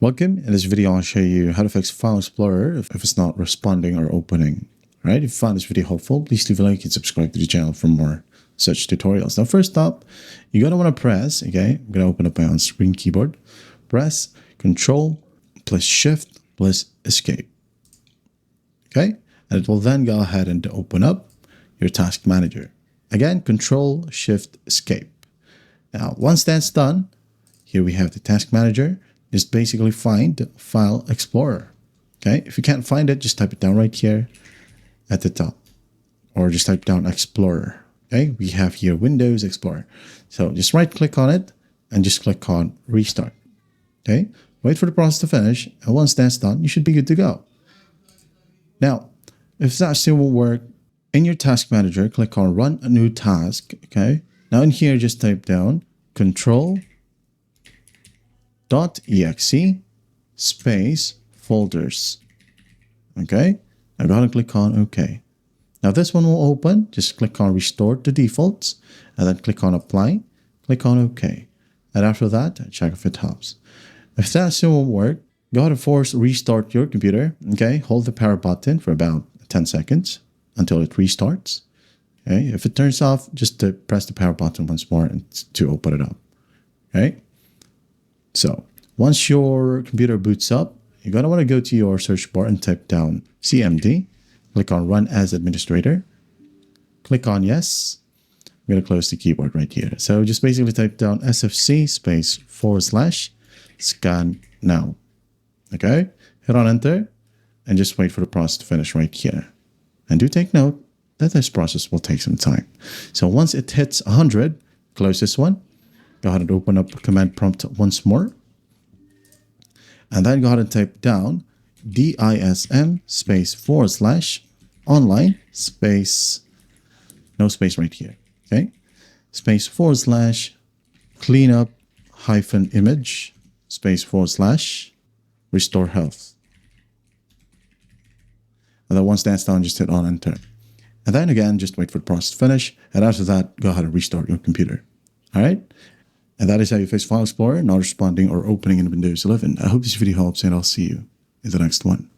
Welcome. In this video, I'll show you how to fix File Explorer if it's not responding or opening. All right, if you found this video helpful, please leave a like and subscribe to the channel for more such tutorials. Now, first up, you're going to want to press, okay, I'm going to open up my on-screen keyboard, press Control plus Shift plus Escape. Okay, and it will then go ahead and open up your task manager. Again, Control Shift Escape. Now, once that's done, here we have the task manager. Just basically find File Explorer. Okay, if you can't find it, just type it down right here at the top, or just type down Explorer. Okay, we have here Windows Explorer. So just right click on it and just click on Restart. Okay, wait for the process to finish, and once that's done, you should be good to go. Now, if that still won't work, in your task manager, click on Run a New Task. Okay, now in here, just type down Control.exe space folders. Okay, now go ahead and click on OK. Now this one will open. Just click on Restore to Defaults and then click on Apply. Click on OK. And after that, check if it helps. If that still won't work, go ahead and force restart your computer. Okay, hold the power button for about 10 seconds until it restarts. Okay, if it turns off, just to press the power button once more and to open it up. Okay. So once your computer boots up, you're going to want to go to your search bar and type down CMD. Click on Run as Administrator. Click on Yes. I'm going to close the keyboard right here. So just basically type down SFC space / scan now. Okay. Hit on Enter and just wait for the process to finish right here. And do take note that this process will take some time. So once it hits 100, close this one. Go ahead and open up command prompt once more. And then go ahead and type down DISM space / online space, no space right here. Okay. Space / cleanup - image space / restore health. And then once that's done, just hit on Enter. And then again, just wait for the process to finish. And after that, go ahead and restart your computer. All right. And that is how you fix File Explorer not responding or opening in Windows 11. I hope this video helps, and I'll see you in the next one.